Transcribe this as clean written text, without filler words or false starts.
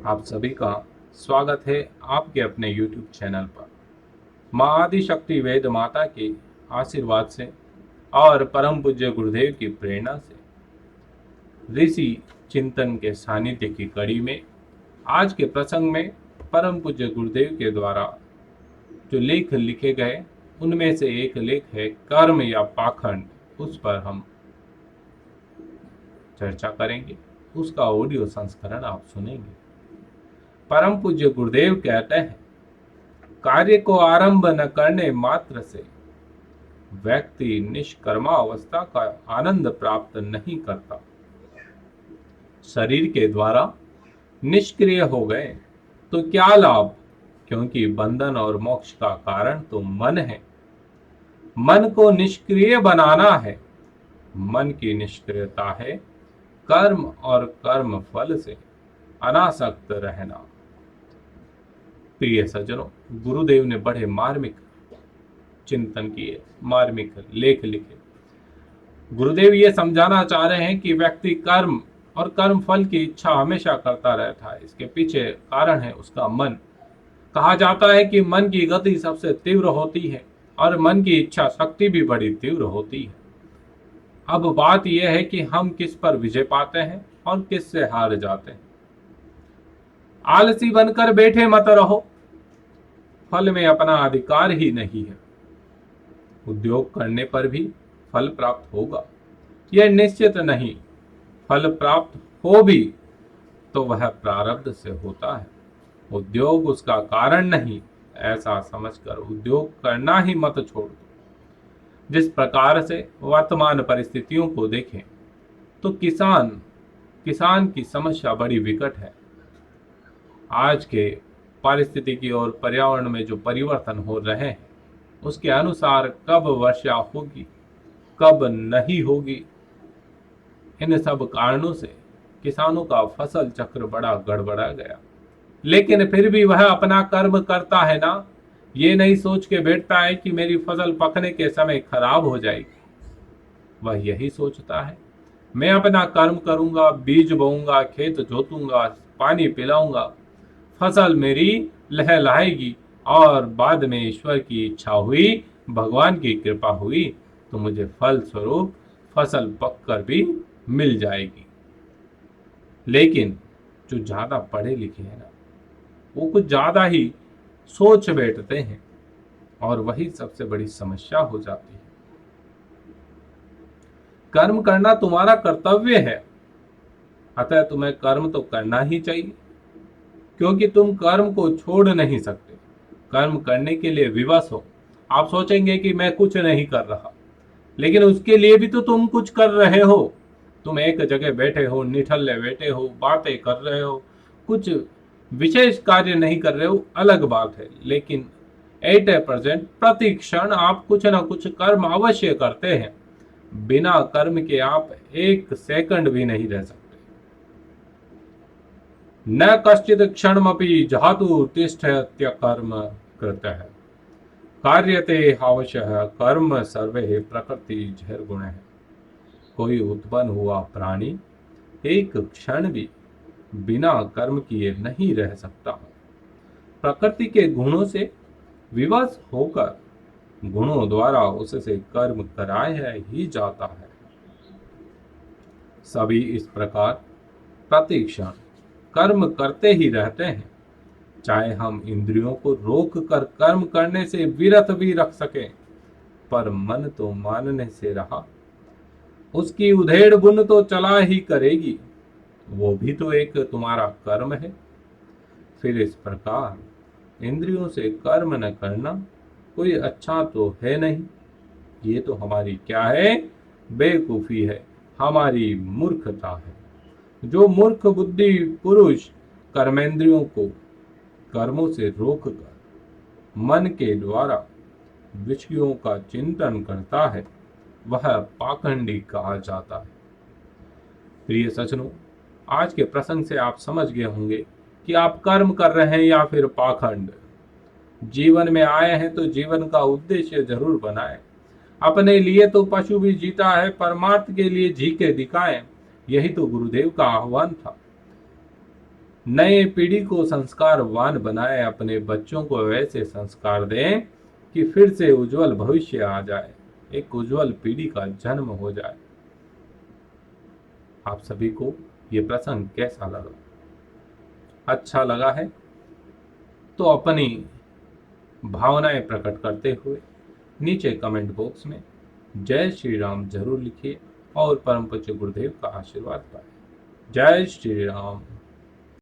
आप सभी का स्वागत है आपके अपने YouTube चैनल पर। माँ आदिशक्ति वेद माता के आशीर्वाद से और परम पूज्य गुरुदेव की प्रेरणा से ऋषि चिंतन के सानिध्य की कड़ी में आज के प्रसंग में परम पूज्य गुरुदेव के द्वारा जो लेख लिखे गए उनमें से एक लेख है कर्म या पाखंड। उस पर हम चर्चा करेंगे, उसका ऑडियो संस्करण आप सुनेंगे। परम पूज्य गुरुदेव कहते हैं, कार्य को आरंभ न करने मात्र से व्यक्ति निष्कर्मावस्था का आनंद प्राप्त नहीं करता। शरीर के द्वारा निष्क्रिय हो गए तो क्या लाभ, क्योंकि बंधन और मोक्ष का कारण तो मन है। मन को निष्क्रिय बनाना है। मन की निष्क्रियता है कर्म और कर्म फल से अनासक्त रहना। प्रिय सज्जनों, गुरुदेव ने बड़े मार्मिक चिंतन किए, मार्मिक लेख लिखे। गुरुदेव ये समझाना चाह रहे हैं कि व्यक्ति कर्म और कर्म फल की इच्छा हमेशा करता रहता है। इसके पीछे कारण है उसका मन। कहा जाता है कि मन की गति सबसे तीव्र होती है और मन की इच्छा शक्ति भी बड़ी तीव्र होती है। अब बात यह है कि हम किस पर विजय पाते हैं और किस से हार जाते हैं। आलसी बनकर बैठे मत रहो, फल में अपना अधिकार ही नहीं है। उद्योग करने पर भी फल प्राप्त होगा, यह निश्चित नहीं। फल प्राप्त हो भी तो वह प्रारब्ध से होता है। उद्योग उसका कारण नहीं, ऐसा समझकर उद्योग करना ही मत छोड़ दो। जिस प्रकार से वर्तमान परिस्थितियों को देखें तो किसान की समस्या बड़ी विकट है। आज के पारिस्थितिकी और पर्यावरण में जो परिवर्तन हो रहे हैं उसके अनुसार कब वर्षा होगी, कब नहीं होगी, इन सब कारणों से किसानों का फसल चक्र बड़ा गड़बड़ा गया। लेकिन फिर भी वह अपना कर्म करता है ना, ये नहीं सोच के बैठता है कि मेरी फसल पकने के समय खराब हो जाएगी। वह यही सोचता है, मैं अपना कर्म करूंगा, बीज बोऊंगा, खेत जोतूंगा, पानी पिलाऊंगा, फसल मेरी लहलहाएगी और बाद में ईश्वर की इच्छा हुई, भगवान की कृपा हुई तो मुझे फल स्वरूप फसल पककर भी मिल जाएगी। लेकिन जो ज्यादा पढ़े लिखे हैं ना, वो कुछ ज्यादा ही सोच बैठते हैं और वही सबसे बड़ी समस्या हो जाती है। कर्म करना तुम्हारा कर्तव्य है, अतः तुम्हें कर्म तो करना ही चाहिए, क्योंकि तुम कर्म को छोड़ नहीं सकते। कर्म करने के लिए विवश हो। आप सोचेंगे कि मैं कुछ नहीं कर रहा, लेकिन उसके लिए भी तो तुम कुछ कर रहे हो। तुम एक जगह बैठे हो, निठल्ले बैठे हो, बातें कर रहे हो, कुछ विशेष कार्य नहीं कर रहे हो, अलग बात है। लेकिन एट ए प्रेजेंट प्रति क्षण आप कुछ ना कुछ कर्म अवश्य करते हैं। बिना कर्म के आप एक सेकंड भी नहीं रह सकते। न कश्चित क्षणमपि जातु तिष्ठत्य कर्म कृतः कार्यते हावशः कर्म सर्वे प्रकृति झैर्गुण है। कोई उत्पन्न हुआ प्राणी एक क्षण भी बिना कर्म किए नहीं रह सकता। प्रकृति के गुणों से विवश होकर गुणों द्वारा उससे कर्म कराया ही जाता है। सभी इस प्रकार प्रति क्षण कर्म करते ही रहते हैं। चाहे हम इंद्रियों को रोक कर कर्म करने से विरत भी रख सके, पर मन तो मानने से रहा। उसकी उधेड़ बुन तो चला ही करेगी, वो भी तो एक तुम्हारा कर्म है। फिर इस प्रकार इंद्रियों से कर्म न करना कोई अच्छा तो है नहीं। ये तो हमारी क्या है, बेवकूफी है, हमारी मूर्खता है। जो मूर्ख बुद्धि पुरुष कर्मेंद्रियों को कर्मों से रोककर मन के द्वारा विषयों का चिंतन करता है, वह पाखंडी कहा जाता है। प्रिय सज्जनों, आज के प्रसंग से आप समझ गए होंगे कि आप कर्म कर रहे हैं या फिर पाखंड। जीवन में आए हैं तो जीवन का उद्देश्य जरूर बनाएं। अपने लिए तो पशु भी जीता है, परमार्थ के लिए जी के दिखाएं। यही तो गुरुदेव का आह्वान था। नए पीढ़ी को संस्कारवान बनाए, अपने बच्चों को वैसे संस्कार दें कि फिर से उज्जवल भविष्य आ जाए, एक उज्जवल पीढ़ी का जन्म हो जाए। आप सभी को ये प्रसंग कैसा लगा? अच्छा लगा है तो अपनी भावनाएं प्रकट करते हुए नीचे कमेंट बॉक्स में जय श्री राम जरूर लिखिए और परम पूज्य गुरुदेव का आशीर्वाद पाए। जय श्री राम।